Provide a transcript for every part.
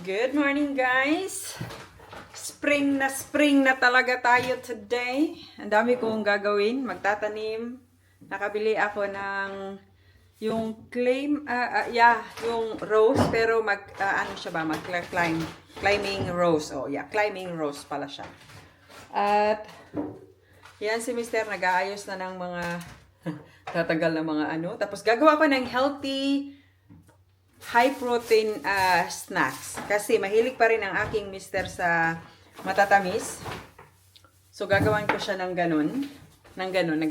Good morning, guys! Spring na talaga tayo today. Ang dami kong gagawin. Magtatanim. Nakabili ako ng yung yung rose, pero climbing rose. Oh, yeah, climbing rose pala siya. At yan si Mr. nag-aayos na ng mga tatagal na mga ano. Tapos gagawa ko ng healthy high protein snacks. Kasi mahilig pa rin ang aking mister sa matatamis. So gagawin ko siya ng ganun. Na ganun.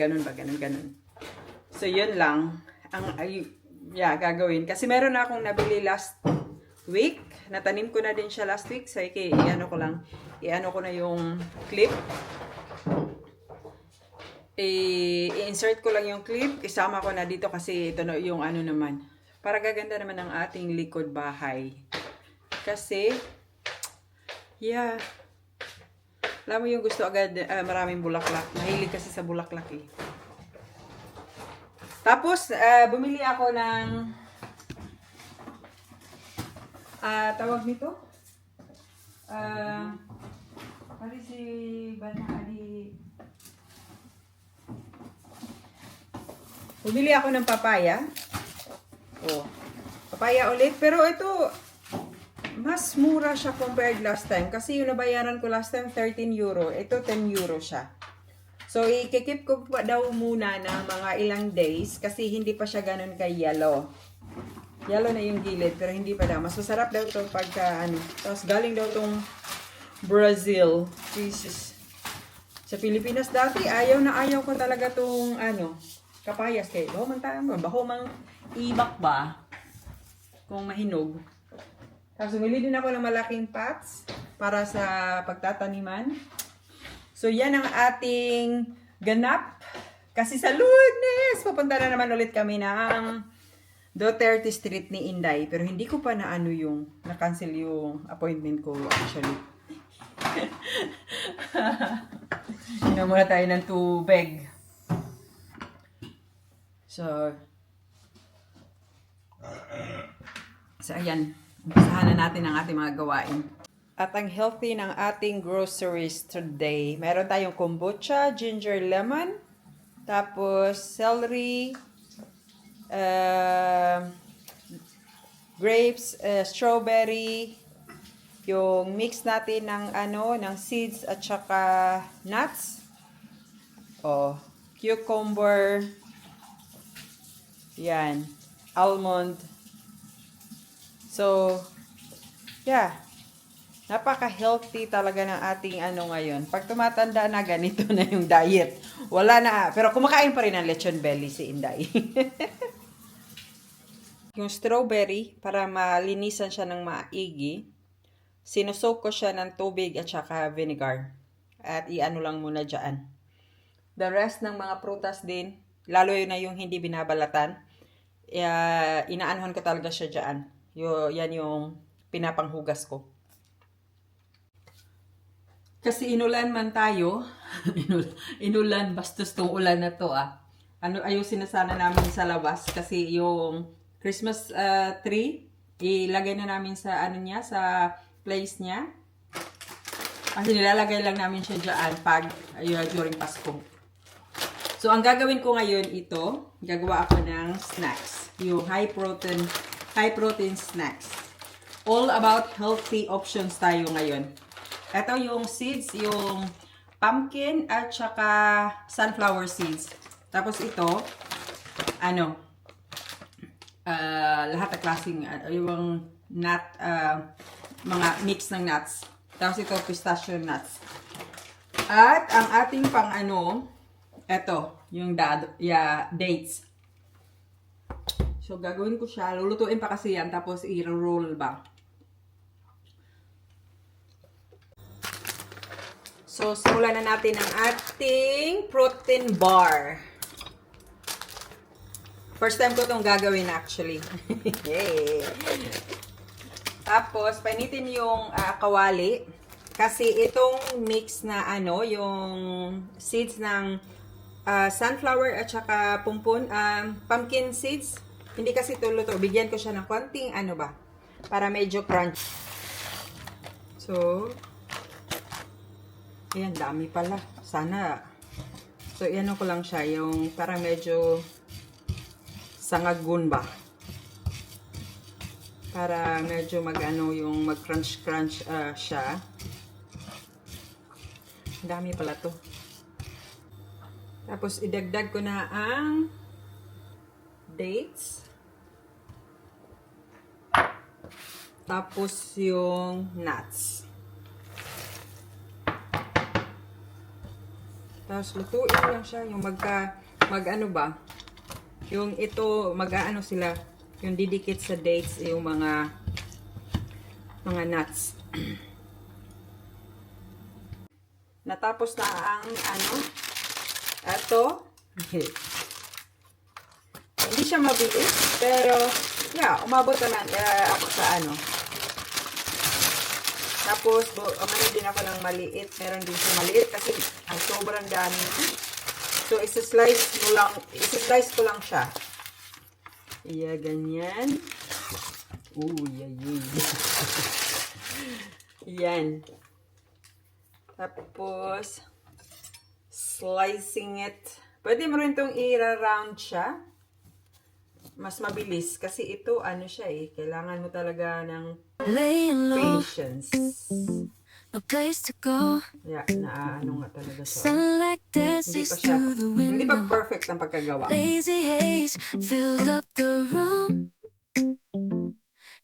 So yun lang. Gagawin. Kasi meron na akong nabili last week. Natanim ko na din siya last week. So i-ano ko na yung clip. I-insert ko lang yung clip. Isama ko na dito kasi ito na yung ano naman. Para gaganda naman ang ating likod bahay. Kasi, yeah. Alam mo yung gusto agad, maraming bulaklak. Mahilig kasi sa bulaklak eh. Tapos, bumili ako ng, tawag nito? Pari si Bana Ali. Bumili ako ng papaya. Oh, papaya ulit. Pero ito, mas mura siya compared last time. Kasi yung nabayaran ko last time, 13 euro. Ito, 10 euro siya. So, ikikip ko pa daw muna ng mga ilang days. Kasi hindi pa siya ganun kay yellow. Yellow na yung gilid, pero hindi pa daw. Mas masarap daw ito pagka ano. Tapos galing daw itong Brazil. Jesus. Sa Pilipinas dati, ayaw ko talaga itong ano, kapayas. Kaya, baho mang ibak ba kung mahinog. Tapos bumili din ako ng malaking pots para sa pagtataniman. So yan ang ating ganap. Kasi sa Lunes, papunta na naman ulit kami ng Duterte Street ni Inday. Pero hindi ko pa na-cancel yung appointment ko actually. Inom muna tayo ng tubig. So, ayan. Umpisahan na natin ang ating mga gawain. At ang healthy ng ating groceries today. Meron tayong kombucha, ginger lemon, tapos celery, grapes, strawberry, yung mix natin ng seeds at saka nuts. Cucumber, yan, almond. So, yeah. Napaka-healthy talaga ng ating ngayon. Pag tumatanda na, ganito na yung diet. Wala na. Pero kumakain pa rin ng lechon belly si Inday. Yung strawberry, para malinisan siya ng maigi, sinusok ko siya ng tubig at saka vinegar. At iano lang muna dyan. The rest ng mga prutas din, lalo yun na yung hindi binabalatan, inaanhan ko talaga siya dyan. Yan yung pinapanghugas ko. Kasi inulan man tayo, inulan, bastos tong ulan na to ayusin na sana namin sa labas kasi yung Christmas tree, ilagay na namin sa sa place niya. Kasi nilalagay lang namin siya dyan during Pasko. So, ang gagawin ko ngayon gagawa ako ng snacks. Yung high protein snacks. All about healthy options tayo ngayon. Ito yung seeds, yung pumpkin at saka sunflower seeds. Tapos ito, lahat ng klaseng, yung nut, mga mix ng nuts. Tapos ito, pistachio nuts. At ang ating ito, yung dates. So, gagawin ko siya. Lulutuin pa kasi yan. Tapos, i-roll ba. So, simulan na natin ang ating protein bar. First time ko itong gagawin actually. Tapos, painitin yung kawali. Kasi itong mix na yung seeds ng sunflower at saka pumpkin seeds. Hindi kasi ito luto. Bigyan ko siya ng konting para medyo crunch. So, ayan, dami pala. Sana. So, yan ko lang siya. Yung parang medyo sangagun ba? Para medyo mag-ano yung mag-crunch-crunch siya. Dami pala to. Tapos, idagdag ko na ang dates. Tapos, yung nuts. Tapos, lutuin lang siya. Yung mag-ano ba? Yung ito, mag-ano sila. Yung didikit sa dates, yung mga nuts. Natapos na ang ano. Ito. Hindi siya mabilis. Pero, yeah, umabot naman ako sa ano. Tapos, umano din ako ng maliit. Meron din siya maliit kasi ang sobrang dami. So, isa-slice ko lang siya. Iya, ganyan. Yay. Yan. Tapos, slicing it. Pwede mo rin itong i-round siya. Mas mabilis. Kasi ito, ano siya eh. Kailangan mo talaga ng patience. No place to go. Yeah, ano nga talaga siya. Sunlight Hindi dances pa siya, through the hindi pa window. perfect ang pagkagawa. Lazy haze filled up the room.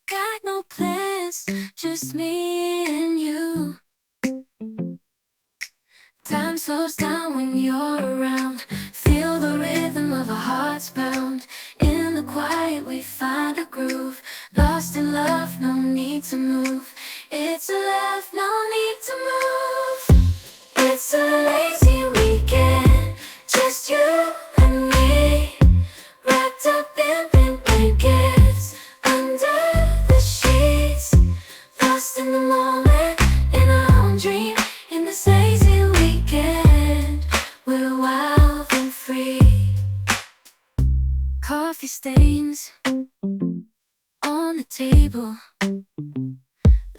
Got no plans, just me and you. Time slows down when you're around. Feel the rhythm of our hearts pound. In the quiet we find a groove. Lost in love, no need to move. It's a love, no need to move. It's a lazy weekend, just you and me. Wrapped up in pink blankets, under the sheets. Lost in the moment, in our own dream. In this lazy weekend, we're wild and free. Coffee stains on the table.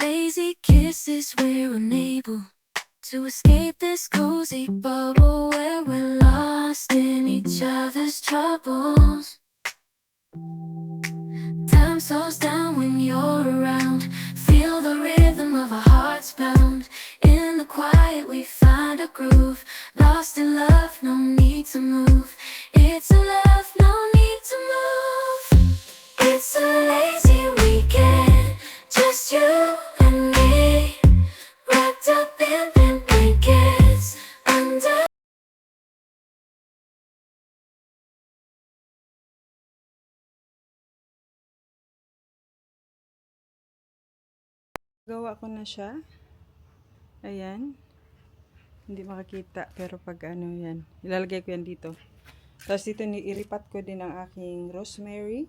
Lazy kisses, we're unable to escape this cozy bubble where we're lost in each other's troubles. Time slows down when you're around. Feel the rhythm of our hearts pound. In the quiet we find a groove. Lost in love, no need to move. It's a love, no need to move. It's a lazy weekend, just you and me. Wrapped up in pink blankets, under. Gawa ko na siya. Ayan. Hindi makakita. Pero pag ano yan. Ilalagay ko yan dito. Tapos dito iripat ko din ang aking rosemary.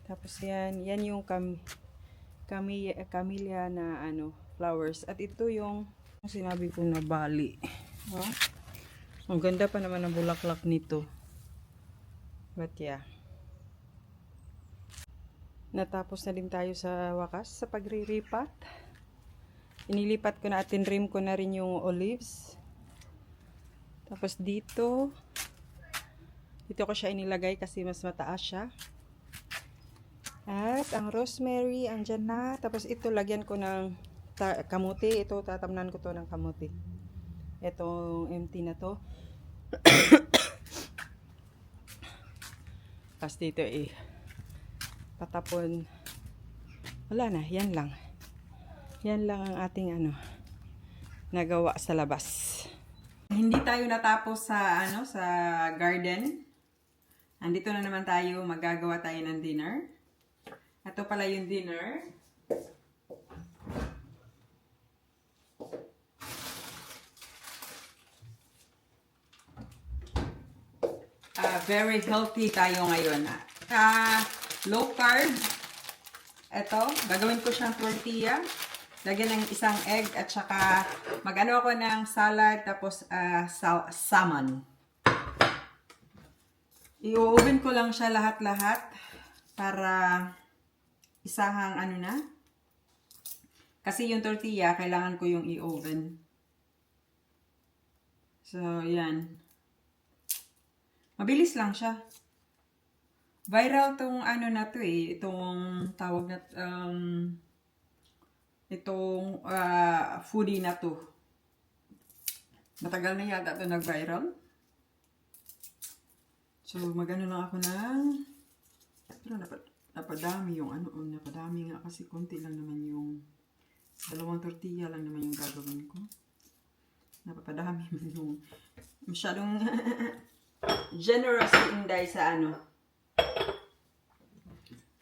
Tapos yan. Yan yung camellia na ano, flowers. At ito yung sinabi ko na bali. Oh. Ang ganda pa naman ang bulaklak nito. But yeah. Natapos na din tayo sa wakas sa pagriripat. Inilipat ko na at tinrim ko na rin yung olives. Tapos dito ko siya inilagay kasi mas mataas siya. At ang rosemary andyan na. Tapos ito lagyan ko ng kamuti. Ito tatamnan ko to ng kamuti. Itong empty na to. Tapos dito patapon. Wala na, yan lang. Yan lang ang ating nagawa sa labas. Hindi tayo natapos sa sa garden. Andito na naman tayo, magagawa tayo ng dinner. Ito pala yung dinner. Very healthy tayo ngayon. Low carb. Ito, gagawin ko siyang tortilla. Lagyan ng isang egg at saka mag-ano ako ng salad tapos salmon. I-oven ko lang siya lahat-lahat para isahang Kasi yung tortilla, kailangan ko yung i-oven. So, yan. Mabilis lang siya. Viral tong ano na to eh. Itong tawag na, itong foodie na to. Matagal na yata ito nag-viral. So, magano lang ako ng, pero napadami yung ano, napadami nga kasi konti lang naman yung, dalawang tortilla lang naman yung gagawin ko. Napapadami man yung, masyadong generous si Inday sa ano,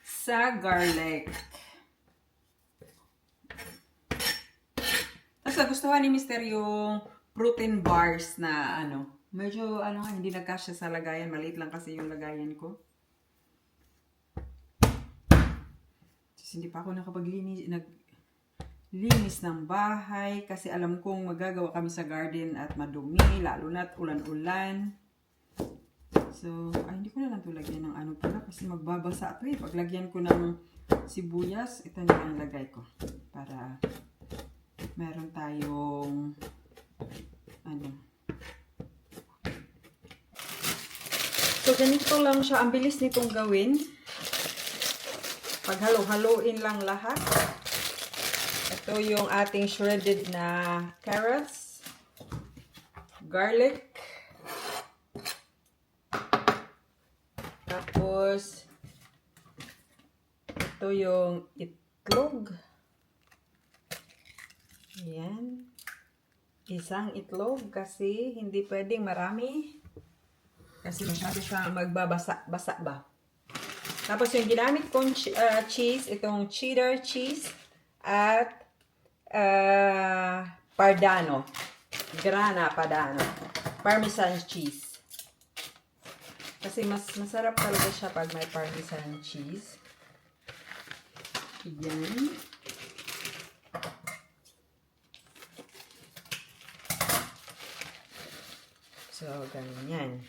sa garlic. Tapos nagustuhan ni Mr. yung protein bars na ano, medyo ano hindi nagkasya sa lagayan, maliit lang kasi yung lagayan ko. Tapos hindi pa ako nakapaglinis, naglinis ng bahay kasi alam kong magagawa kami sa garden at madumi, lalo na't ulan-ulan. So, hindi ko na lang ito lagyan ng ano pala kasi magbabasa ito eh. Paglagyan ko ng sibuyas, ito na lang lagay ko para meron tayong ano. So, ganito lang siya. Ang bilis nitong gawin. Paghalo-haloin lang lahat. Ito yung ating shredded na carrots, garlic, tapos ito yung itlog. Ayan. Isang itlog kasi hindi pwedeng marami. Kasi masyado siya magbabasa-basa ba. Tapos yung ginamit kong cheese, itong cheddar cheese at Pardano. Grana Padano. Parmesan cheese. Kasi mas masarap talaga siya pag may parmesan cheese. Ayan. So, ganyan.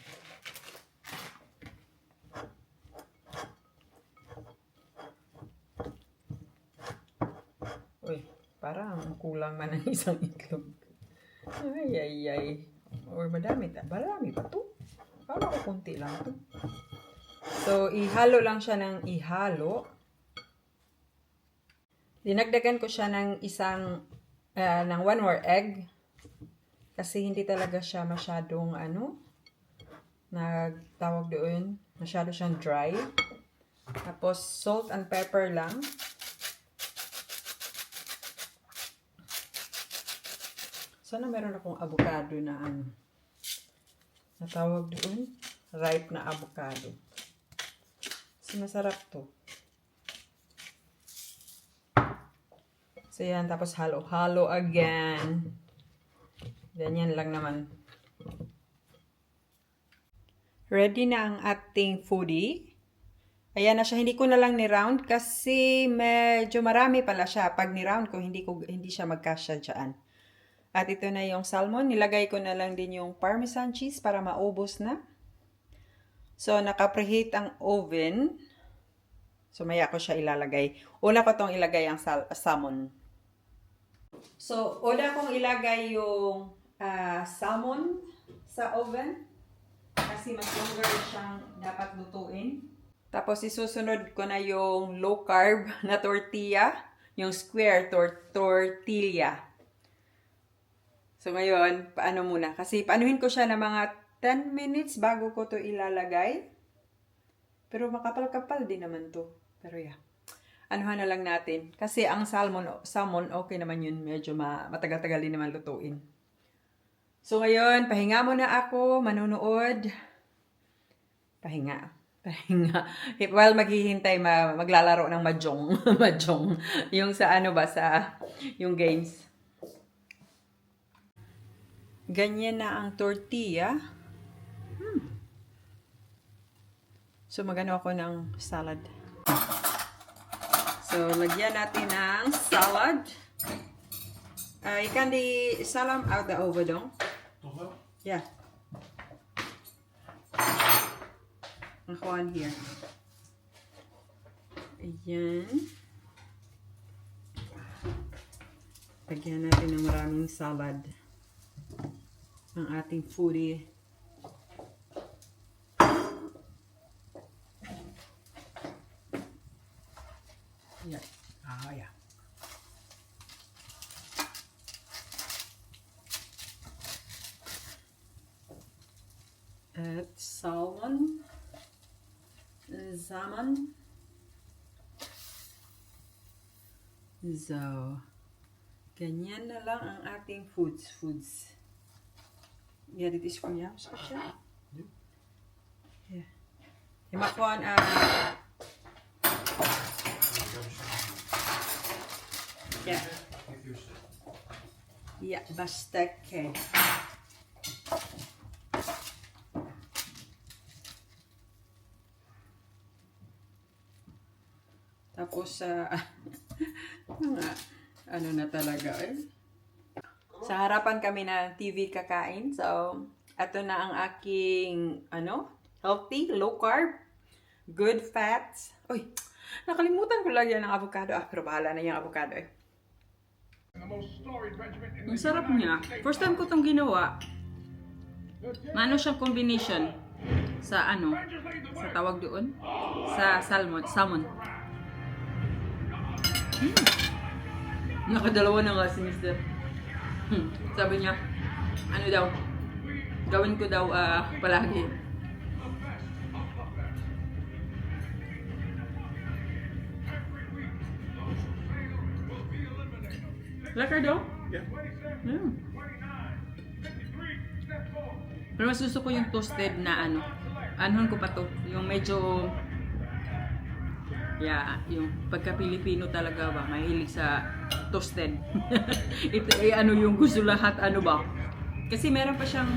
Uy, parang kulang man ang isang itlog. Ay. Or madami. Marami pa to. Parang ko kunti lang to. So, ihalo lang siya ng ihalo. Dinagdagan ko siya ng ng 1 more egg. Kasi hindi talaga siya masyadong nagtawag doon. Masyado siyang dry. Tapos, salt and pepper lang. Sana meron akong avocado na natawag doon. Ripe na avocado. Kasi masarap to. So yan, tapos halo-halo again. Ganyan lang naman. Ready na ang ating foodie. Ayan na siya. Hindi ko na lang ni-round kasi medyo marami pala siya. Pag ni-round ko, hindi siya magkasya dyan. At ito na yung salmon. Nilagay ko na lang din yung parmesan cheese para maubos na. So, naka-preheat ang oven. So, maya ko siya ilalagay. Una ko itong ilagay ang salmon. So, una kong ilagay yung salmon sa oven. Kasi mas longer siyang dapat lutuin. Tapos, isusunod ko na yung low carb na tortilla. Yung square tortilla. So, ngayon, paano muna? Kasi paanuhin ko siya ng mga 10 minutes bago ko to ilalagay. Pero makapal-kapal din naman to. Pero yeah. Anuhan na lang natin. Kasi ang salmon okay naman yun. Medyo matagal-tagal din naman lutuin. So, ngayon, pahinga muna ako. Manunood. Pahinga. While maghihintay, maglalaro ng mahjong. Mahjong. Yung sa yung games. Ganyan na ang tortilla. So, magano ako ng salad. So, lagyan natin ng salad. You can salam out the oven dong. Yeah. Nakuhaan here. Ayan. Lagyan natin ng maraming salad. Ang ating foodie. Yeah. Ah, yeah. At salmon. Salmon. So, ganyan na lang ang ating foods. Ja, dit is voor jou, schatje. Ja. Je mag gewoon... ja. Ja, bestek. Tapos, ano na talaga eh. Sa harapan kami na TV kakain. So, ito na ang aking, healthy, low carb, good fats. Uy, nakalimutan ko lang yan ng avocado. Pero bahala na yung avocado eh. Ang sarap niya. First time ko itong ginawa. Ano siyang combination sa sa tawag doon? Sa salmon. Nakadalawa na nga si Mr. Sabi niya, gawin ko daw palagi. Laka daw? Yeah. Pero mas gusto ko yung toasted na anuhan ko pa to, yung medyo yung pagka-Pilipino talaga ba, mahilig sa toasted. Ito yung gusto lahat, ba? Kasi meron pa siyang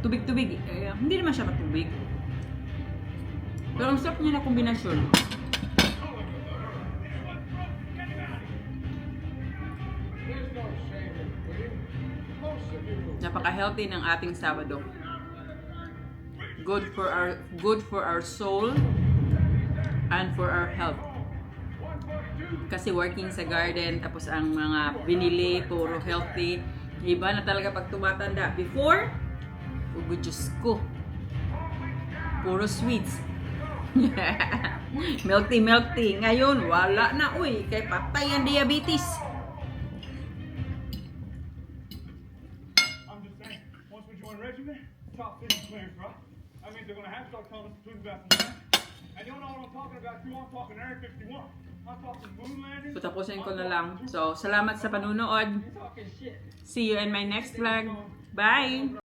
tubig-tubig. Hindi naman siya matubig. Pero ang sarap niya na kombinasyon. Napaka-healthy ng ating Sabado. Good for our soul and for our health. Kasi working sa garden, tapos ang mga binili, puro healthy. Iba na talaga pag tumatanda. Before, Diyos ko, puro sweets. Milky. Ngayon, wala na. Uy, kay patay ang diabetes. I'm just saying, once we join regiment, top 50 players, right? That means they're going to have to start telling us between the best and the best. And you know what I'm talking about too? I'm talking Area 51. I'm talking moon landing. So, tapusin ko na lang. So, salamat sa panunood. See you in my next vlog. Bye!